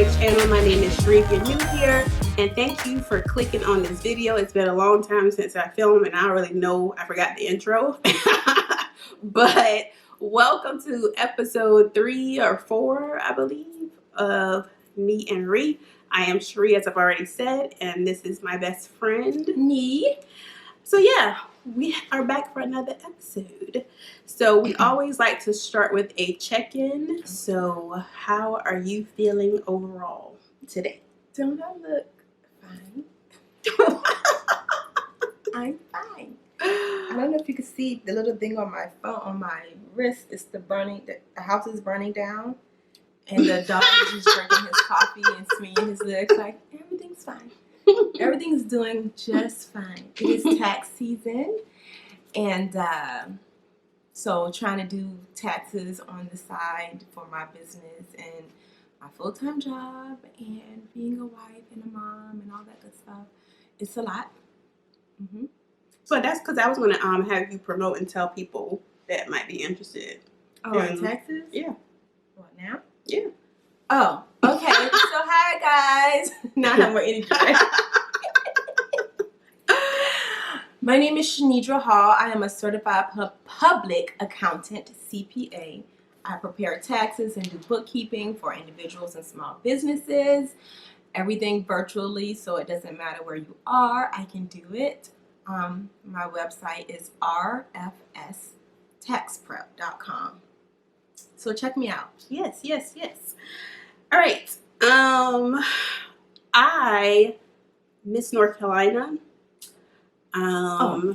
my channel. My name is Ree if you're new here, and thank you for clicking on this video. It's been a long time since I filmed, and I don't really know, I forgot the intro. But welcome to episode 3 or 4, I believe, of Nee and Ree. I am Sheree, as I've already said, and this is my best friend, Nee. So yeah, we are back for another episode. So we always like to start with a check-in. So how are you feeling overall today? Don't I look fine? I'm fine. I don't know if you can see the little thing on my phone, on my wrist. It's the house is burning down. And the dog is just drinking his coffee and smoothing his legs like, everything's fine. Everything's doing just fine. It is tax season. And so trying to do taxes on the side for my business and my full-time job and being a wife and a mom and all that good stuff. It's a lot. Mm-hmm. So that's because I was going to have you promote and tell people that might be interested. Oh, in taxes? Yeah. What, now? Yeah. Oh, okay. So hi guys. Now I have more energy. My name is Shanidra Hall. I am a certified public accountant, CPA. I prepare taxes and do bookkeeping for individuals and small businesses. Everything virtually, so it doesn't matter where you are, I can do it. My website is rfstaxprep.com. So check me out. Yes, yes, yes. All right. I miss North Carolina. I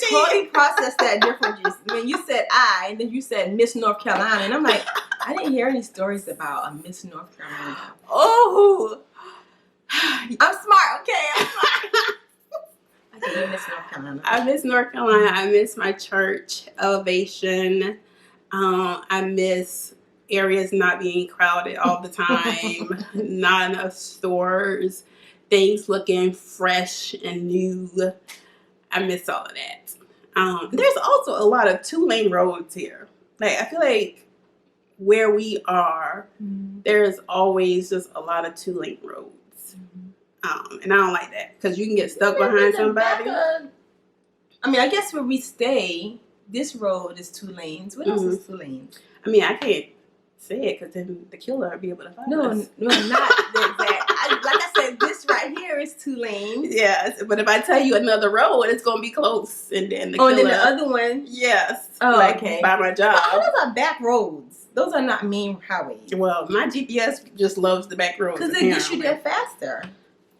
totally processed that differently. When you said I, and then you said Miss North Carolina, and I'm like, I didn't hear any stories about a Miss North Carolina. Oh, I'm smart, okay? I'm smart. I think you miss North Carolina. I miss North Carolina. I miss my church elevation. I miss areas not being crowded all the time, not enough stores, things looking fresh and new. I miss all of that. There's also a lot of 2-lane roads here. Like, I feel like where we are, there's always just a lot of 2-lane roads. And I don't like that because you can get stuck behind somebody. I mean, I guess where we stay, this road is 2 lanes. What else is 2 lanes? I mean, I can't say it because then the killer will be able to find us. No, not the exact. Like I said, this right here is 2 lanes. Yes, but if I tell you another road, it's going to be close. And then the killer. and then the other one? Yes. Oh, like okay. By my job. Well, those are back roads. Those are not main highways. Well, my GPS just loves the back roads. Because it gets you there faster.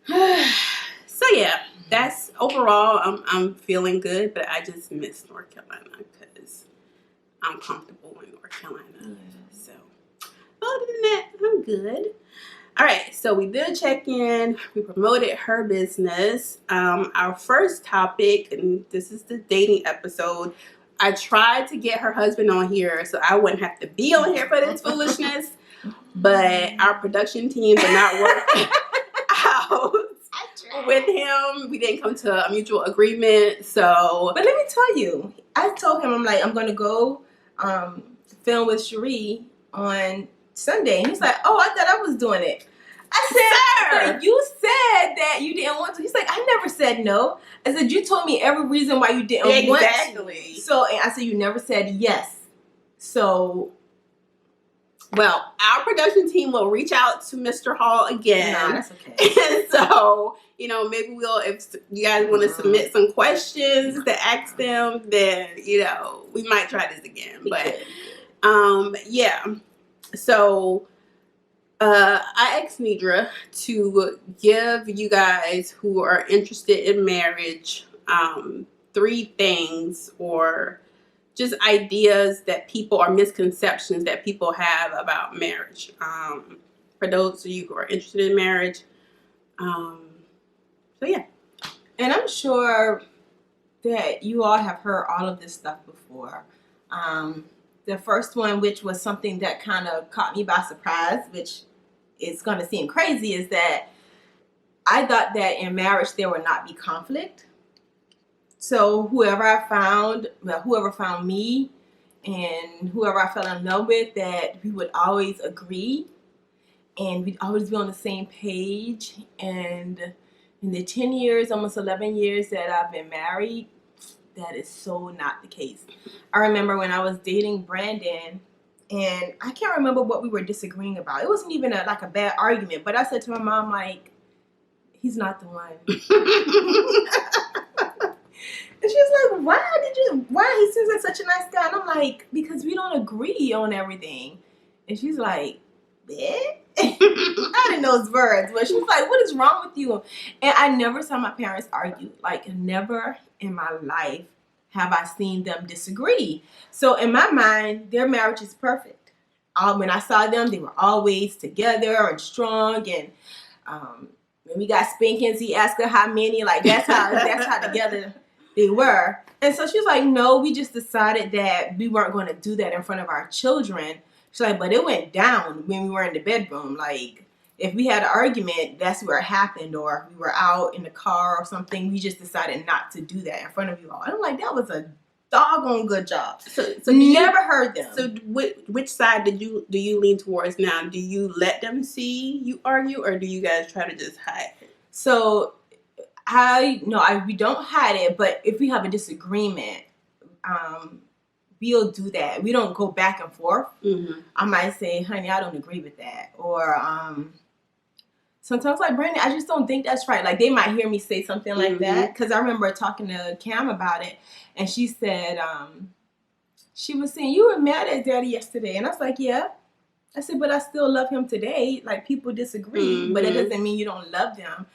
So yeah, that's overall. I'm feeling good, but I just miss North Carolina because I'm comfortable in North Carolina. So other than that, I'm good. All right, so we did a check-in. We promoted her business. Our first topic, and this is the dating episode. I tried to get her husband on here so I wouldn't have to be on here for this foolishness, but our production team did not work out with him. We didn't come to a mutual agreement. So, but let me tell you, I told him, I'm like, I'm gonna go film with Cherie on Sunday, and he's like, oh, I thought I was doing it. I said, but you said that you didn't want to. He's like, I never said no. I said, you told me every reason why you didn't want to. So, and I said, you never said yes. So, well, our production team will reach out to Mr. Hall again. Nah, that's okay. And so, maybe if you guys want to submit some questions to ask them, then, we might try this again. But, yeah. So, I asked Nidra to give you guys who are interested in marriage 3 things or just ideas that people or misconceptions that people have about marriage. For those of you who are interested in marriage. So yeah. And I'm sure that you all have heard all of this stuff before. The first one, which was something that kind of caught me by surprise, which is going to seem crazy, is that I thought that in marriage there would not be conflict. So whoever found me and whoever I fell in love with, that we would always agree and we'd always be on the same page. And in the 10 years, almost 11 years that I've been married, that is so not the case. I remember when I was dating Brandon, and I can't remember what we were disagreeing about. It wasn't even a bad argument, but I said to my mom, like, he's not the one. And she was like, why? He seems like such a nice guy. And I'm like, because we don't agree on everything. And she's like, eh? I didn't know those words, but she was like, what is wrong with you? And I never saw my parents argue. Like, never in my life have I seen them disagree. So in my mind, their marriage is perfect. When I saw them, they were always together and strong. And when we got spankings, he asked her how many. Like, that's how together they were. And so she was like, no, we just decided that we weren't going to do that in front of our children. She's like, but it went down when we were in the bedroom. Like, if we had an argument, that's where it happened. Or we were out in the car or something. We just decided not to do that in front of you all. And I'm like, that was a doggone good job. So never heard them. So which side do you lean towards now? Do you let them see you argue, or do you guys try to just hide it? So we don't hide it, but if we have a disagreement, we'll do that. We don't go back and forth. Mm-hmm. I might say, honey, I don't agree with that. Or sometimes, like, Brandon, I just don't think that's right. Like, they might hear me say something like that. Because I remember talking to Cam about it, and she said, she was saying, you were mad at Daddy yesterday. And I was like, yeah. I said, but I still love him today. Like, people disagree, but it doesn't mean you don't love them.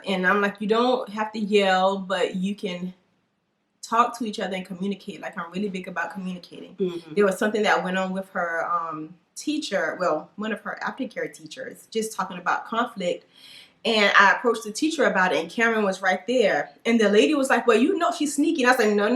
And I'm like, you don't have to yell, but you can talk to each other and communicate. Like, I'm really big about communicating. Mm-hmm. There was something that went on with her teacher, one of her aftercare teachers, just talking about conflict. And I approached the teacher about it, and Karen was right there. And the lady was like, well, you know she's sneaky. And I was like, no.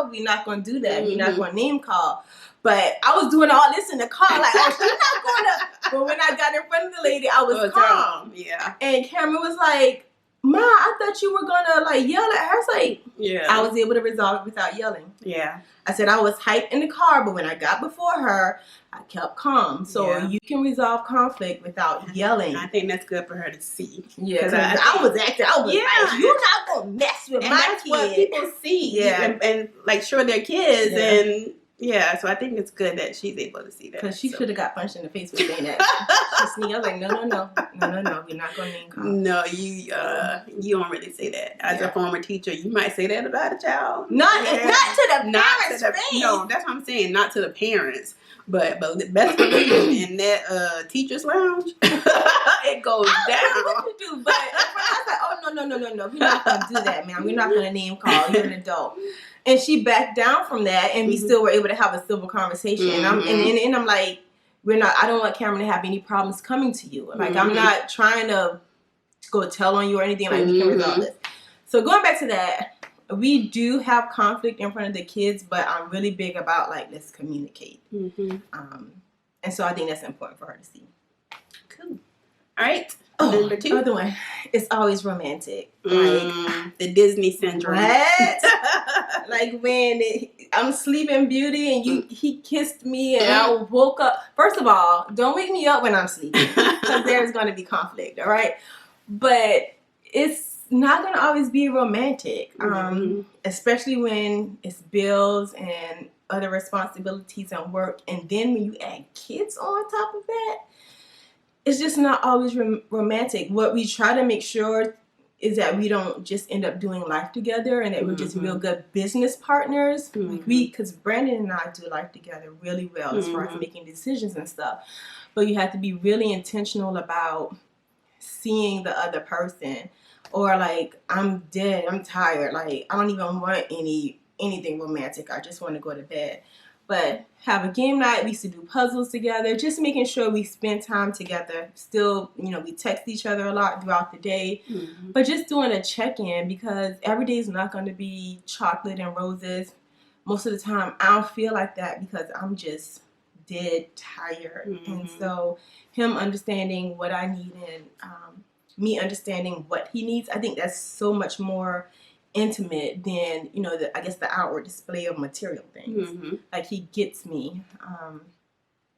We're not going to do that. Mm-hmm. We're not going to name call. But I was doing all this in the car, like, oh, she's not going to. But when I got in front of the lady, I was calm. Yeah. And Cameron was like, Ma, I thought you were going to, like, yell at her. I was like, yeah. I was able to resolve it without yelling. Yeah. I said I was hyped in the car, but when I got before her, I kept calm. So you can resolve conflict without yelling. I think that's good for her to see. Yeah, because I was like, you're not going to mess with my kids. What people see. Yeah. And like, sure, they're kids. Yeah. And yeah, so I think it's good that she's able to see that. Because she should have got punched in the face for saying that. She's sneaky. I was like, no. We're not going to name call. No, you don't really say that. As a former teacher, you might say that about a child. Not to the parents' face. No, that's what I'm saying. Not to the parents. But the best believe in that teacher's lounge, it goes down. I don't know what you do, but I was like, oh, no. We're not going to do that, man. We're not going to name call. You're an adult. And she backed down from that, and we still were able to have a civil conversation. And I'm like, I don't want Cameron to have any problems coming to you. Like, I'm not trying to go tell on you or anything. Like, we can resolve this. So going back to that, we do have conflict in front of the kids, but I'm really big about, like, let's communicate. Mm-hmm. And so I think that's important for her to see. Cool. All right. Number 2. Other one. It's always romantic. Like the Disney syndrome. What? Like when I'm sleeping Beauty and he kissed me and I woke up. First of all, don't wake me up when I'm sleeping because there's going to be conflict. All right. But it's not going to always be romantic, especially when it's bills and other responsibilities and work. And then when you add kids on top of that, it's just not always romantic. What we try to make sure is that we don't just end up doing life together and that we're just real good business partners. Like because Brandon and I do life together really well as far as making decisions and stuff. But you have to be really intentional about seeing the other person. Or like, I'm dead, I'm tired. Like, I don't even want anything romantic. I just want to go to bed. But have a game night. We used to do puzzles together. Just making sure we spend time together. Still, we text each other a lot throughout the day. Mm-hmm. But just doing a check-in because every day is not going to be chocolate and roses. Most of the time, I don't feel like that because I'm just dead tired. Mm-hmm. And so him understanding what I need and me understanding what he needs, I think that's so much more intimate than the outward display of material things. Like he gets me,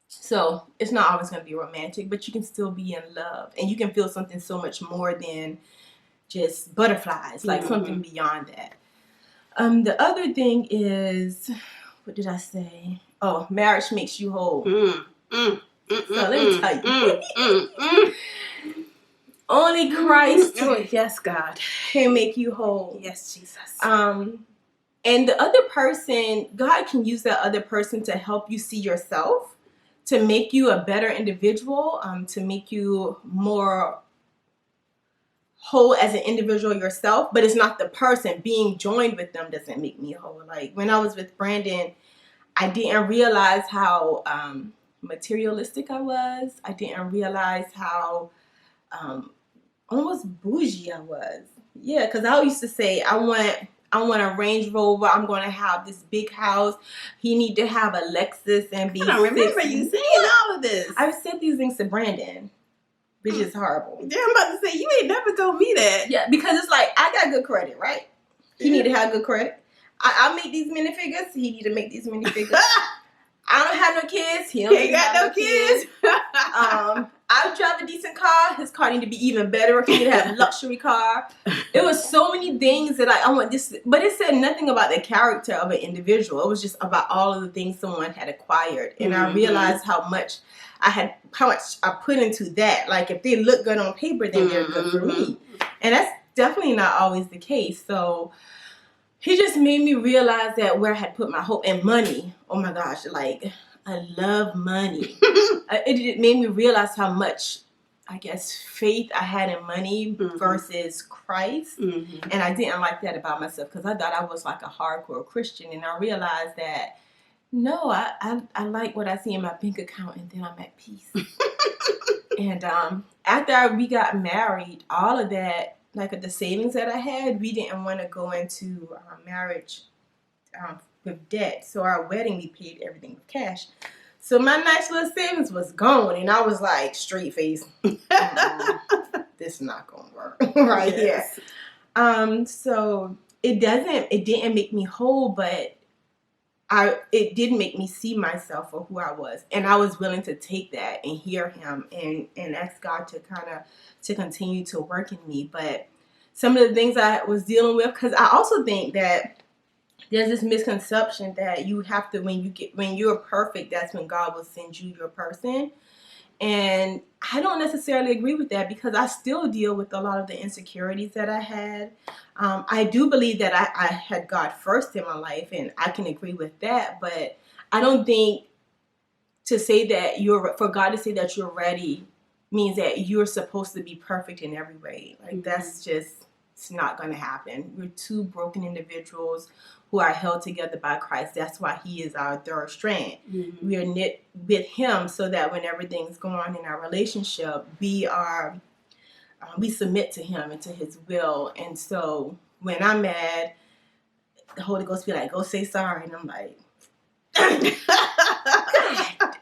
So it's not always going to be romantic, but you can still be in love, and you can feel something so much more than just butterflies, like something beyond that. The other thing is, what did I say? Oh, marriage makes you whole. So let me tell you. Only Christ yes, God, can make you whole. Yes, Jesus. And the other person, God can use that other person to help you see yourself, to make you a better individual, to make you more whole as an individual yourself. But it's not the person. Being joined with them doesn't make me whole. Like when I was with Brandon, I didn't realize how materialistic I was. I didn't realize how almost bougie I was. Yeah, because I used to say, I want a Range Rover. I'm going to have this big house. He need to have a Lexus and be. I don't remember you saying all of this. I've said these things to Brandon, which is horrible. Yeah, I'm about to say, you ain't never told me that. Yeah, because it's like, I got good credit, right? He need to have good credit. I make these many figures. He need to make these many figures. I don't have no kids. He ain't got no kids. I drive a decent car. His car need to be even better. He need to have a luxury car. It was so many things that I want this, but it said nothing about the character of an individual. It was just about all of the things someone had acquired, and I realized how much I put into that. Like if they look good on paper, then they're good for me, and that's definitely not always the case. So he just made me realize that where I had put my hope in money. Oh my gosh, like I love money. It made me realize how much, I guess, faith I had in money versus Christ. And I didn't like that about myself because I thought I was like a hardcore Christian. And I realized that, no, I like what I see in my bank account, and then I'm at peace. And after we got married, all of that, like the savings that I had, we didn't want to go into marriage with debt. So our wedding, we paid everything with cash. So my nice little savings was gone, and I was like, straight face, this is not gonna work right here. So it didn't make me whole, but it did make me see myself for who I was, and I was willing to take that and hear him and ask God to continue to work in me. But some of the things I was dealing with, because I also think that there's this misconception that you have to, when you're perfect, that's when God will send you your person. And I don't necessarily agree with that, because I still deal with a lot of the insecurities that I had. I do believe that I had God first in my life, and I can agree with that. But I don't think for God to say that you're ready means that you're supposed to be perfect in every way. Like that's just, it's not going to happen. We're two broken individuals who are held together by Christ. That's why he is our third strand. We are knit with him so that when everything's going on in our relationship, we submit to him and to his will. And so when I'm mad, the Holy Ghost be like, go say sorry. And I'm like, God, but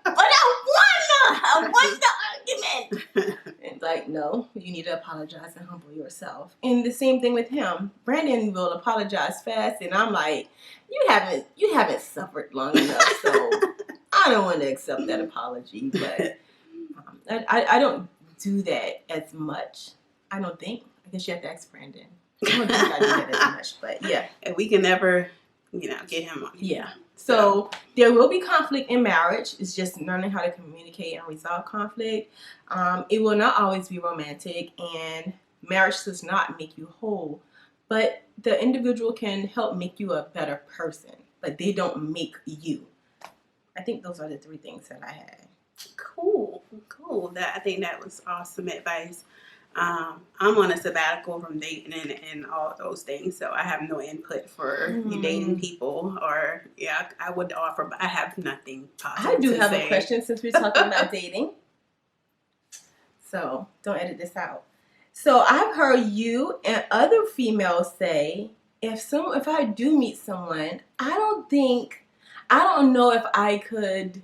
I won the argument. And like, no, you need to apologize and humble yourself. And the same thing with him. Brandon will apologize fast, and I'm like, you haven't suffered long enough, so I don't want to accept that apology. But I don't do that as much. I don't think. I guess you have to ask Brandon. I don't think I do that as much, but yeah. And we can never, get him on. Yeah. So there will be conflict in marriage. It's just learning how to communicate and resolve conflict. It will not always be romantic, and marriage does not make you whole. But the individual can help make you a better person, but they don't make you. I think those are the three things that I had. Cool. I think that was awesome advice. I'm on a sabbatical from dating and all those things, so I have no input for you dating people, or I would offer, but I have nothing positive I do have a question since we're talking about dating. So don't edit this out. So I've heard you and other females say, if I do meet someone, I don't know if I could.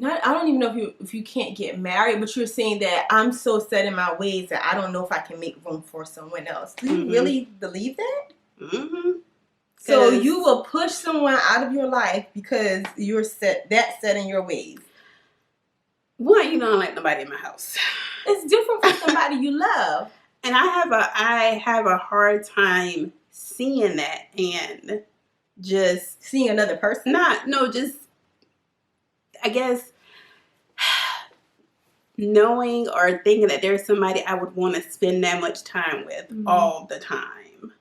I don't even know if you can't get married, but you're saying that I'm so set in my ways that I don't know if I can make room for someone else. Do you really believe that? So you will push someone out of your life because you're set in your ways. One, you don't like nobody in my house. It's different from somebody you love. And I have a hard time seeing that and just seeing another person. Just I guess knowing or thinking that there's somebody I would want to spend that much time with all the time.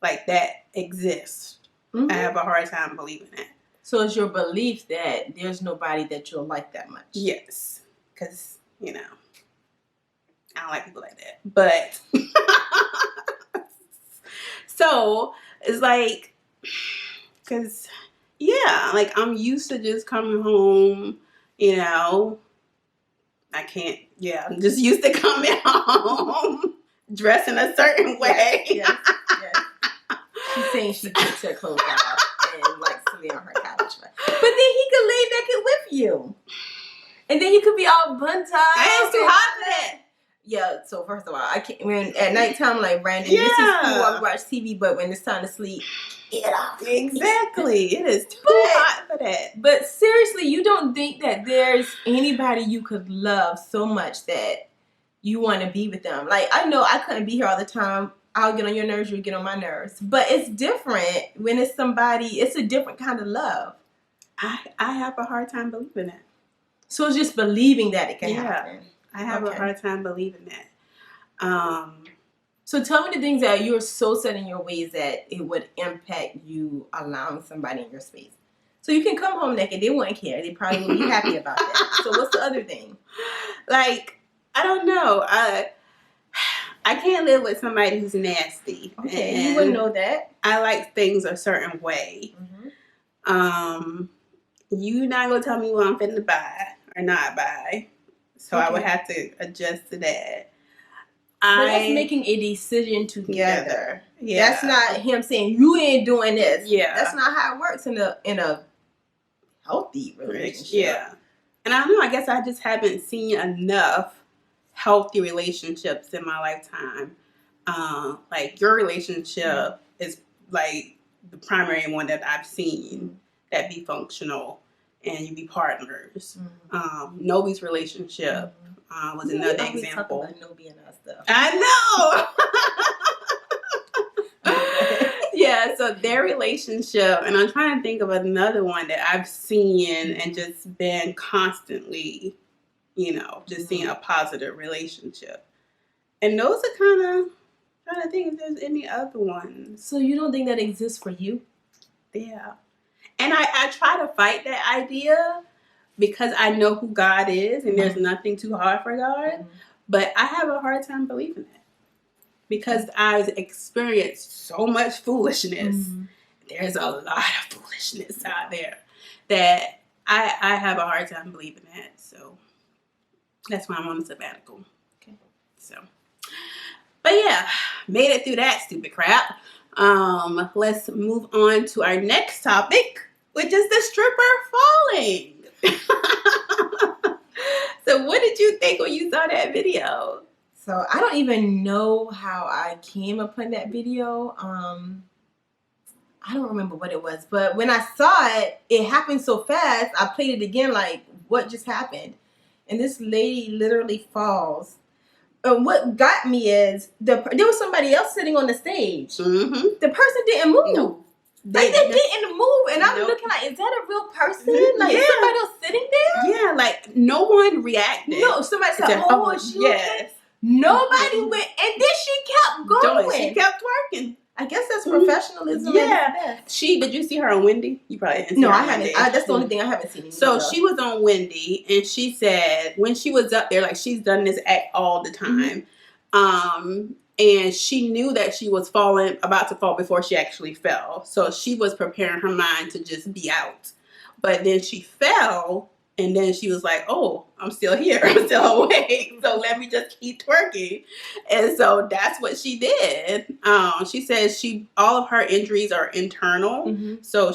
Like that exists. I have a hard time believing that. So it's your belief that there's nobody that you'll like that much? Yes. Because, I don't like people like that. But, so, it's like, because, like, I'm used to just coming home, I can't, I'm just used to coming home, dressing a certain way. Yes. She's saying she takes her clothes off and likes to lay on her couch. But then he could lay naked with you. And then he could be all bunt up. It's too hot for that. Yeah, so first of all, I can't. When at nighttime, like Brandon, this is cool. I watch TV, but when it's time to sleep, get off. Exactly, it is too hot for that. But seriously, you don't think that there's anybody you could love so much that you want to be with them? Like, I know I couldn't be here all the time. I'll get on your nerves, you'll get on my nerves. But it's different when it's somebody. It's a different kind of love. I have a hard time believing that. So it's just believing that it can happen. I have a hard time believing that. So tell me the things that you're so set in your ways that it would impact you allowing somebody in your space. So you can come home naked. They wouldn't care. They probably would be happy about that. So what's the other thing? Like, I don't know. I can't live with somebody who's nasty. Okay, you wouldn't know that. I like things a certain way. You not gonna tell me what I'm finna buy or not buy. So I would have to adjust to that. But that's making a decision together. Yeah. That's not him saying you ain't doing this. Yeah. That's not how it works in a healthy relationship. Yeah. And I don't know, I guess I just haven't seen enough healthy relationships in my lifetime. Like your relationship is like the primary one that I've seen that be functional and you be partners. Nobi's relationship was another example. Talk about Nobi and our stuff. I know. Yeah, so their relationship, and I'm trying to think of another one that I've seen and just been constantly, just seeing a positive relationship. And those are kind of trying to think if there's any other ones. So you don't think that exists for you? Yeah. And I try to fight that idea because I know who God is and there's nothing too hard for God. But I have a hard time believing that because I've experienced so much foolishness. There's a lot of foolishness out there that I have a hard time believing that. So that's why I'm on a sabbatical. Okay. So, but yeah, made it through that stupid crap. Let's move on to our next topic, which is the stripper falling. So what did you think when you saw that video? So I don't even know how I came upon that video. I don't remember what it was, but when I saw it, it happened so fast. I played it again like, what just happened? And this lady literally falls. And what got me is there was somebody else sitting on the stage. The person didn't move. No. They didn't move, and I'm looking like, is that a real person? Like, is somebody else sitting there? Yeah, like, no one reacted. No, somebody said, oh, is she okay? Nobody went, and then she kept going. She kept working. I guess that's professionalism. Yeah. Did you see her on Wendy? You probably didn't see her I on haven't. Wendy. That's the only thing I haven't seen. So she was on Wendy, and she said when she was up there, like she's done this act all the time. And she knew that she was about to fall before she actually fell. So she was preparing her mind to just be out. But then she fell, and then she was like, oh, I'm still here. I'm still awake. So let me just keep twerking. And so that's what she did. She says all of her injuries are internal. So I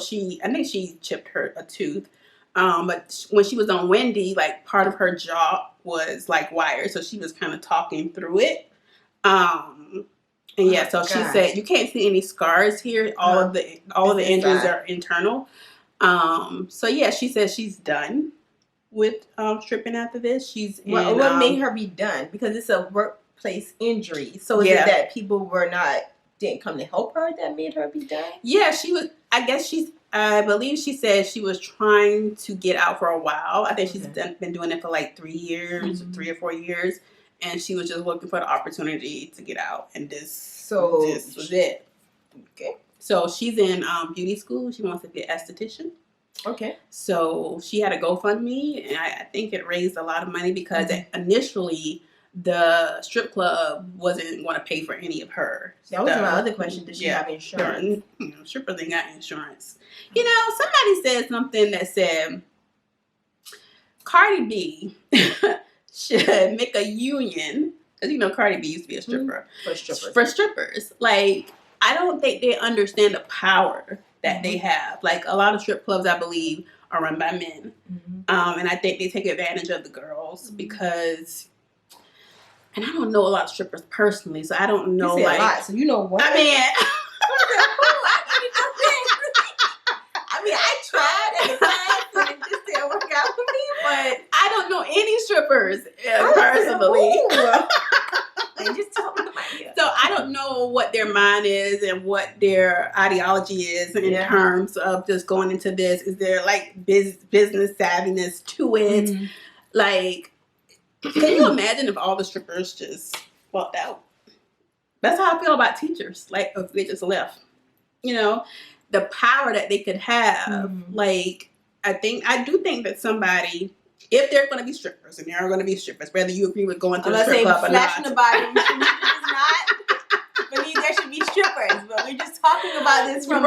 think she chipped a tooth. But when she was on Wendy, like part of her jaw was like wired. So she was kind of talking through it. And yeah, so she said you can't see any scars here. All of the injuries are internal. So yeah, she says she's done. with stripping after this. She's what made her be done? Because it's a workplace injury. So is it that people didn't come to help her that made her be done? Yeah, she was. I believe she said she was trying to get out for a while. I think she's been doing it for like 3 years, 3 or 4 years, and she was just looking for the opportunity to get out. And this was it. Okay. So she's in beauty school. She wants to be an esthetician. Okay. So she had a GoFundMe, and I think it raised a lot of money because initially the strip club wasn't going to pay for any of her. That was my other question. Did she have insurance? Strippers ain't got insurance. Somebody said something that said Cardi B should make a union. Because, Cardi B used to be a stripper. For strippers. Like, I don't think they understand the power that they have. Like, a lot of strip clubs, I believe, are run by men. And I think they take advantage of the girls because... And I don't know a lot of strippers personally, so I don't know. You say a lot, so you know what? I mean... I tried at the time, and it just didn't work out for me, but... I don't know any strippers personally. They just told me my idea. So I don't know what their mind is and what their ideology is in terms of just going into this. Is there like business savviness to it? Like, can you imagine if all the strippers just walked out? That's how I feel about teachers. Like, if they just left, the power that they could have. Like, I do think that somebody, if they're going to be strippers, and there are going to be strippers, whether you agree with going to the strip club or not. Flashing the body, not believe there should be strippers, but we're just talking about this from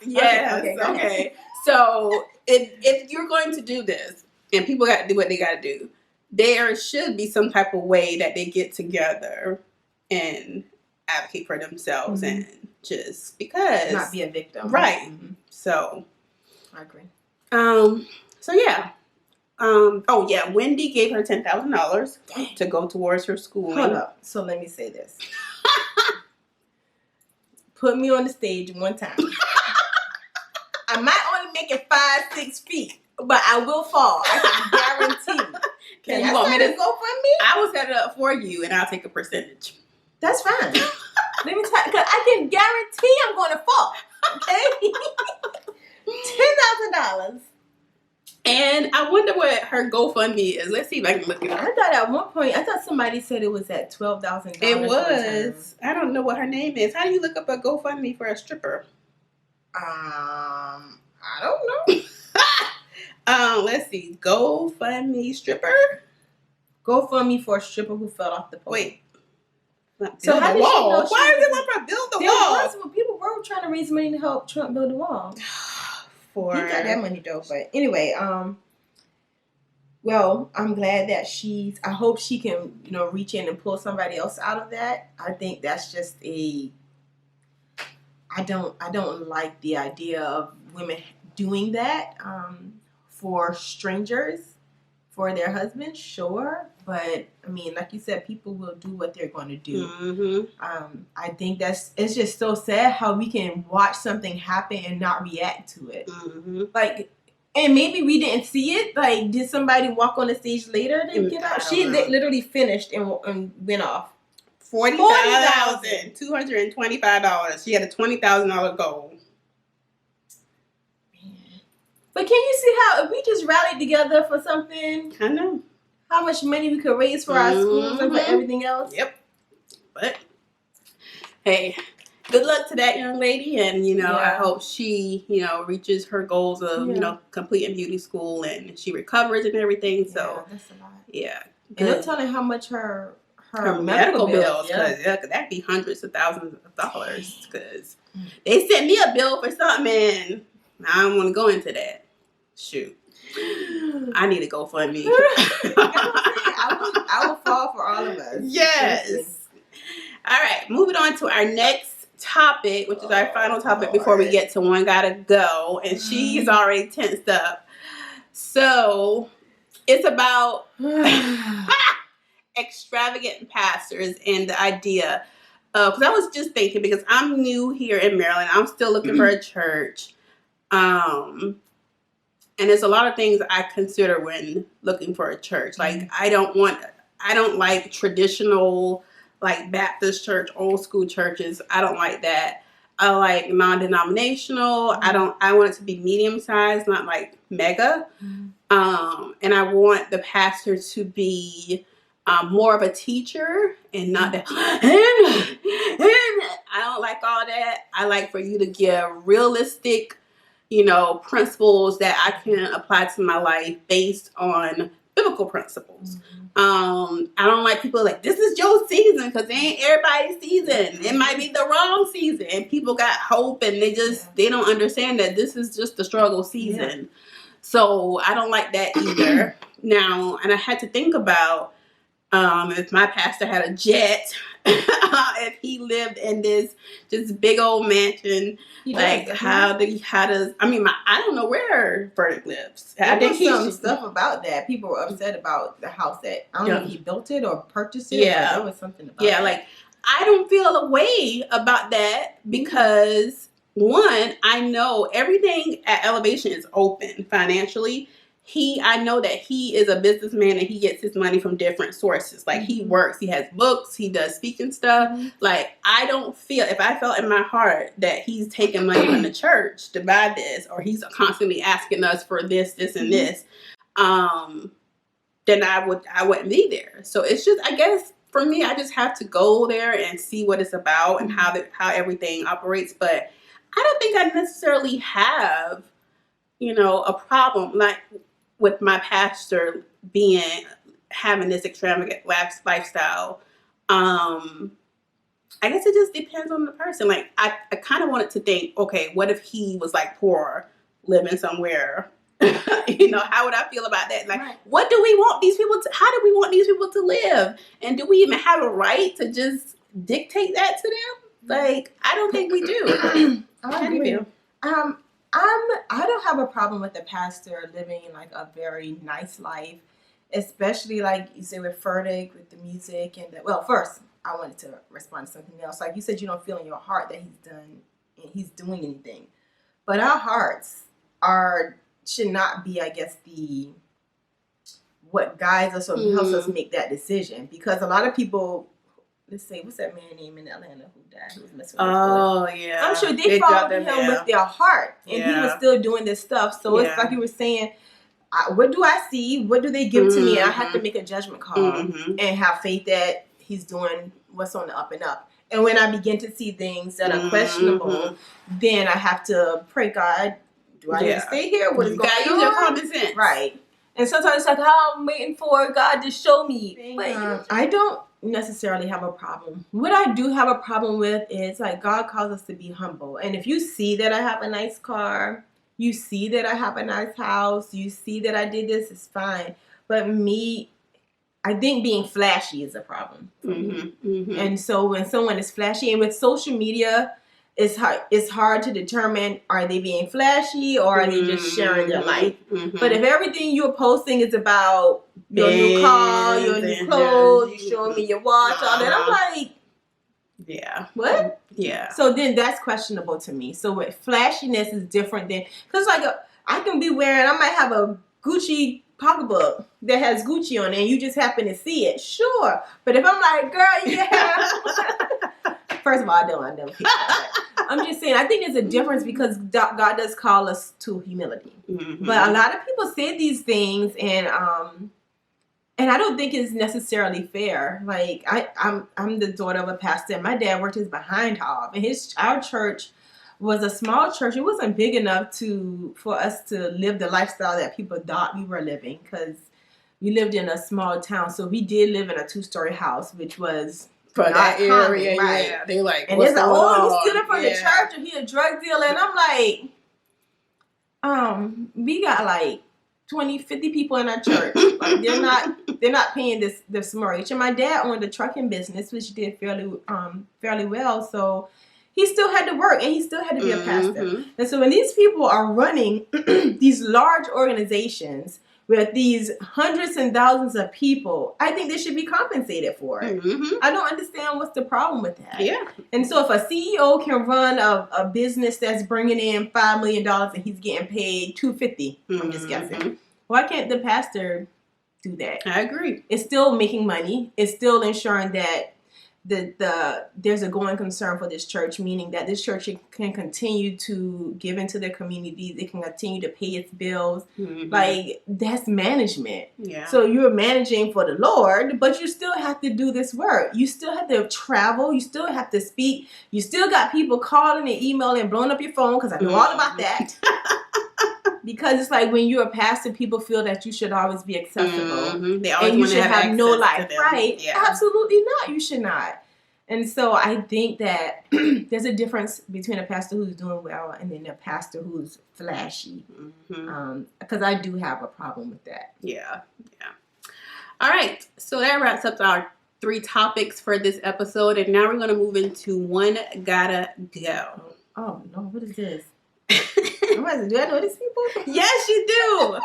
Yes. Okay. So if you're going to do this, and people got to do what they got to do, there should be some type of way that they get together and advocate for themselves and just because not be a victim, right? So I agree. So yeah. Wendy gave her $10,000 to go towards her schooling. Hold up. So let me say this. Put me on the stage one time. I might only make it 5-6 feet, but I will fall. I can guarantee. Can you want me to go for me? I will set it up for you, and I'll take a percentage. That's fine. Let me tell you, because I can guarantee I'm going to fall. Okay, $10,000. And I wonder what her GoFundMe is. Let's see if I can look it up. I thought at one point, somebody said it was at $12,000. It was. I don't know what her name is. How do you look up a GoFundMe for a stripper? I don't know. Let's see. GoFundMe stripper. GoFundMe for a stripper who fell off the pole. Wait. So how did she know? Why is it one for build the wall? People were trying to raise money to help Trump build the wall. He got that money though. But anyway, well, I'm glad that I hope she can, reach in and pull somebody else out of that. I think that's just I don't like the idea of women doing that for strangers, for their husbands, sure. But I mean, like you said, people will do what they're going to do. I think it's just so sad how we can watch something happen and not react to it. Like, and maybe we didn't see it. Like, did somebody walk on the stage later to get out? She literally finished and went off. $40,225. She had a $20,000 goal. But can you see how if we just rallied together for something? I know. How much money we could raise for our schools and for everything else? Yep. But, hey, good luck to that young lady. And, I hope she, reaches her goals of, completing beauty school and she recovers and everything. So, that's a lot. Yeah. And no telling how much her medical bills. Because that'd be hundreds of thousands of dollars. Because they sent me a bill for something and I don't want to go into that. Shoot. I need to GoFundMe. I will fall for all of us. Yes. All right. Moving on to our next topic, which is our final topic before we get to One Gotta Go. And she's already tensed up. So it's about extravagant pastors and the idea of, because I was just thinking, because I'm new here in Maryland, I'm still looking for a church. and there's a lot of things I consider when looking for a church. Like, I don't like traditional, like, Baptist church, old school churches. I don't like that. I like non-denominational. I want it to be medium sized, not like mega. And I want the pastor to be more of a teacher and not that. I don't like all that. I like for you to give realistic, principles that I can apply to my life based on biblical principles. I don't like people like, this is your season, because it ain't everybody's season. It might be the wrong season, and people got hope, and they don't understand that this is just the struggle season. Yeah. So I don't like that either. Now, and I had to think about if my pastor had a jet, if he lived in this just big old mansion, I don't know where Frederick lives. I think some stuff about that. People were upset about the house that, I don't know if he built it or purchased it. Yeah. But there was something about that. Like, I don't feel a way about that because, one, I know everything at Elevation is open financially. I know that he is a businessman and he gets his money from different sources. Like, he works, he has books, he does speaking stuff. Like, I don't feel, if I felt in my heart that he's taking money from the church to buy this, or he's constantly asking us for this, and this, then I wouldn't be there. So it's just, I guess, for me, I just have to go there and see what it's about and how everything operates. But I don't think I necessarily have, a problem, like, with my pastor having this extravagant lifestyle. I guess it just depends on the person. Like, I kind of wanted to think, okay, what if he was like poor, living somewhere? How would I feel about that? Like, what do we want these people to? How do we want these people to live? And do we even have a right to just dictate that to them? Like, I don't think we do. How do you feel? I don't have a problem with the pastor living like a very nice life, especially like you say with Furtick, with the music and first I wanted to respond to something else. Like you said, you don't feel in your heart that he's doing anything, but our hearts should not be, I guess, what guides us or helps us make that decision, because a lot of people. Let's say, what's that man name in Atlanta who died? Who was messing with his yeah. I'm sure they followed him with their heart, and he was still doing this stuff. So it's like you were saying, what do I see? What do they give to me? And I have to make a judgment call and have faith that he's doing what's on the up and up. And when I begin to see things that are questionable, then I have to pray, God, do I need to stay here? What is going on? Use your common sense. Right. And sometimes it's like, I'm waiting for God to show me. I don't necessarily have a problem. What I do have a problem with is, like, God calls us to be humble. And if you see that I have a nice car, you see that I have a nice house, you see that I did this, it's fine. But me, I think being flashy is a problem for me. And so when someone is flashy, and with social media, it's hard to determine, are they being flashy or are they just sharing their life? But if everything you're posting is about your new car, your new clothes, you showing me your watch, all that, I'm like, what? Yeah. So then that's questionable to me. So with flashiness is different than, because I can be wearing, I might have a Gucci pocketbook that has Gucci on it and you just happen to see it. Sure. But if I'm like, girl, first of all, I don't think that. I'm just saying, I think there's a difference, because God does call us to humility. But a lot of people say these things, and I don't think it's necessarily fair. Like, I'm the daughter of a pastor, and my dad worked his behind off, and our church was a small church. It wasn't big enough for us to live the lifestyle that people thought we were living, because we lived in a small town. So we did live in a 2-story house, which was for that area, right? Yeah, they like, and it's like, you stood up from the church, and he a drug dealer, and I'm like, we got like 20, 50 people in our church. Like, they're not paying this mortgage. And my dad owned a trucking business, which did fairly well. So he still had to work, and he still had to be a pastor. And so when these people are running these large organizations with these hundreds and thousands of people, I think they should be compensated for it. Mm-hmm. I don't understand what's the problem with that. Yeah. And so if a CEO can run a business that's bringing in $5 million and he's getting paid $250, I'm just guessing, why can't the pastor do that? I agree. It's still making money. It's still ensuring that there's a going concern for this church, meaning that this church can continue to give into their communities. It can continue to pay its bills. Mm-hmm. Like, that's management. Yeah. So you're managing for the Lord, but you still have to do this work. You still have to travel. You still have to speak. You still got people calling and emailing and blowing up your phone, because I know all about that. Because it's like when you're a pastor, people feel that you should always be accessible. Mm-hmm. They always and you want to should have have no life, access to them. right? Yeah. Absolutely not. You should not. And so I think that there's a difference between a pastor who's doing well and then a pastor who's flashy. Mm-hmm. Because I do have a problem with that. Yeah. All right. So that wraps up our 3 topics for this episode. And now we're going to move into One Gotta Go. Oh, no. What is this? Do I know these people? Yes, you do.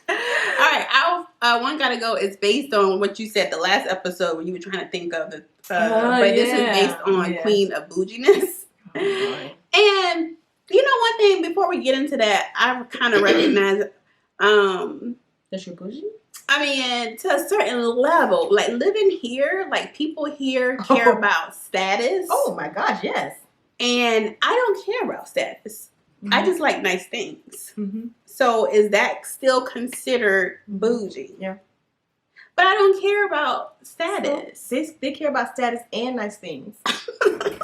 All right. Our One Gotta Go is based on what you said the last episode when you were trying to think of it. But this is based on Queen of Bouginess. Oh, and you know, one thing before we get into that, I kind of recognize that's your bougie? I mean, to a certain level, like living here, like people here care about status. Oh my gosh, yes. And I don't care about status. Mm-hmm. I just like nice things. Mm-hmm. So is that still considered bougie? Yeah. But I don't care about status. So they care about status and nice things.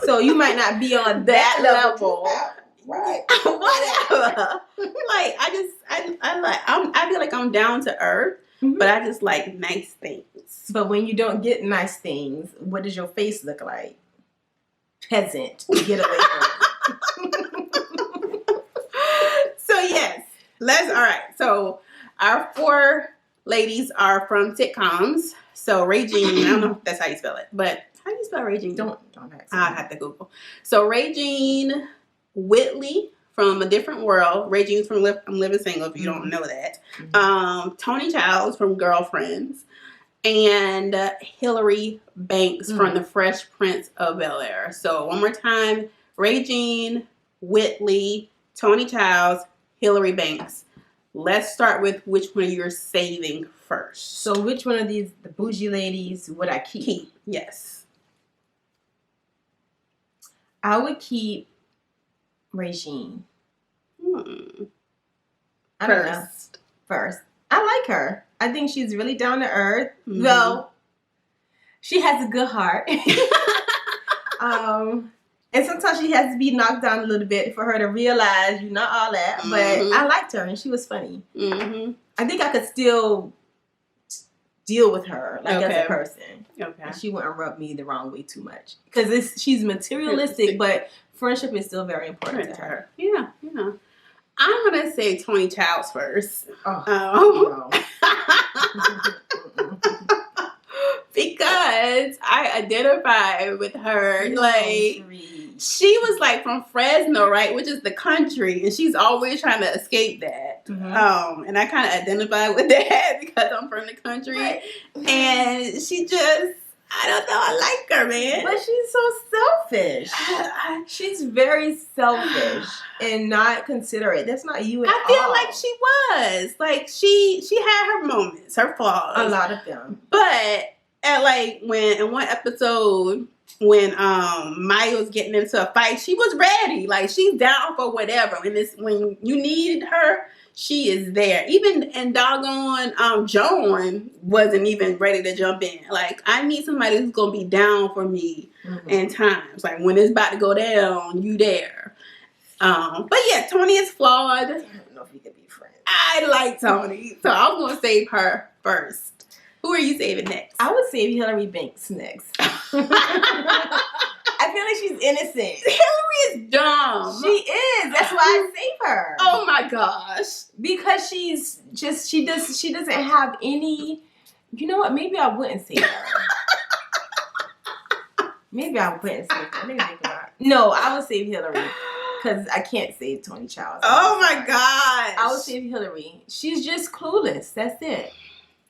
So you might not be on that level. Right. Whatever. Like I feel like I'm down to earth, but I just like nice things. But when you don't get nice things, what does your face look like? Peasant. Get away from it. So yes. All right. So our 4 ladies are from sitcoms. So Regine, I don't know if that's how you spell it, but how do you spell Regine? Don't ask me. I'll have to Google. So Regine Whitley from A Different World. Regine's from I'm Living Single, if you don't know that. Tony Childs from Girlfriends. And Hillary Banks from The Fresh Prince of Bel-Air. So one more time, Regine Whitley, Tony Childs, Hillary Banks. Let's start with which one you're saving first. So which one of these, the bougie ladies, would I keep? Yes. I would keep Regine. I don't know. First. I like her. I think she's really down to earth. Mm-hmm. Well, she has a good heart. And sometimes she has to be knocked down a little bit for her to realize you're not all that. But I liked her and she was funny. Mm-hmm. I think I could still deal with her as a person. Okay. And she wouldn't rub me the wrong way too much. Because she's materialistic, but friendship is still very important to her. Yeah. I'm going to say Tony Childs first. No. Because I identify with her. She was like from Fresno, right? Which is the country. And she's always trying to escape that. Mm-hmm. And I kind of identify with that because I'm from the country. Right. And she just, I don't know, I like her, man. But she's so selfish. She's very selfish and not considerate. That's not you at all. I feel like she was. Like, she had her moments, her flaws. A lot of them. But in one episode when Maya was getting into a fight, she was ready. Like, she's down for whatever. And when you need her, she is there. Even and doggone Joan wasn't even ready to jump in. Like, I need somebody who's gonna be down for me in times. Like, when it's about to go down, you there. But yeah, Tony is flawed. I don't know if we could be friends. I like Tony, so I'm gonna save her first. Who are you saving next? I would save Hillary Banks next. I feel like she's innocent. Hillary is dumb. She is. That's why I save her. Oh my gosh. Because she doesn't have any. You know what? Maybe I wouldn't save her. Maybe I wouldn't save her. Let me think about it. No, I would save Hillary. because I can't save Tony Childs. Oh my gosh. I would save Hillary. She's just clueless. That's it.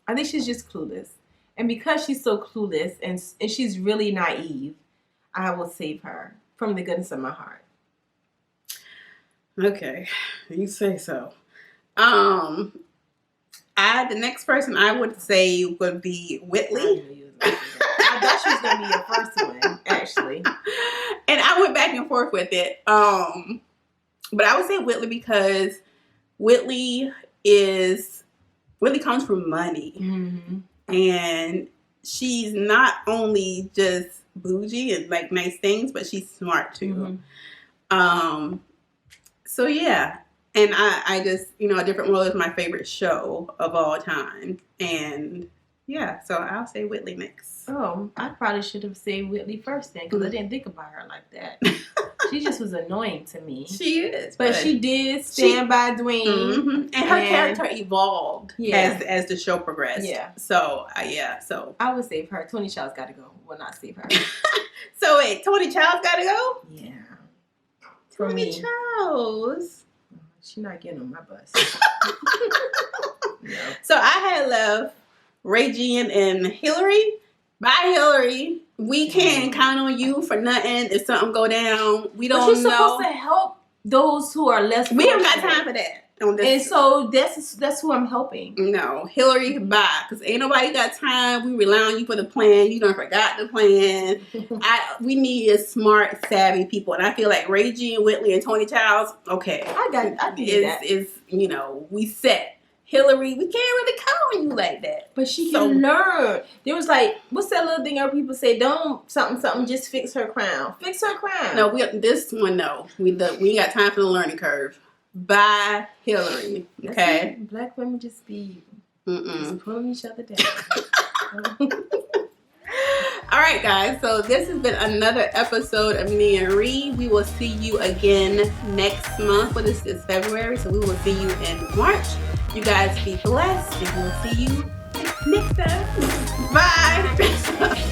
I think she's just clueless. And because she's so clueless and she's really naive, I will save her from the goodness of my heart. Okay, you say so. The next person I would say would be Whitley. I thought she was gonna be your first one, actually. And I went back and forth with it. But I would say Whitley because Whitley comes from money. Mm-hmm. And she's not only just bougie and like nice things, but she's smart too. Mm-hmm. So yeah. And I just, A Different World is my favorite show of all time. And yeah, so I'll say Whitley next. Oh, I probably should have said Whitley first then because I didn't think about her like that. She just was annoying to me. She is. But she did stand by Dwayne. Mm-hmm. And her character evolved as the show progressed. Yeah. So, So I would save her. Tony Childs got to go. Will not save her. So wait, Tony Childs got to go? Yeah. Tony Childs. She's not getting on my bus. No. So I had left Regine and Hillary. Bye, Hillary. We can't count on you for nothing if something go down. We don't know. But you're supposed to help those who are less We haven't got time for that. And so that's who I'm helping. No, Hillary, bye. Because ain't nobody got time. We rely on you for the plan. You done forgot the plan. We need smart, savvy people. And I feel like Regine, Whitley, and Tony Childs, okay. I get that. We set. Hillary, we can't really count on you like that. But she can learn. There was like, what's that little thing our people say? Don't something, just fix her crown. Fix her crown. No, this one, no. We ain't got time for the learning curve. Bye, Hillary. Okay? Black women just be just pulling each other down. All right, guys. So this has been another episode of Nee and Ree. We will see you again next month. Well, this is February, so we will see you in March. You guys be blessed, and we'll see you next time. Bye.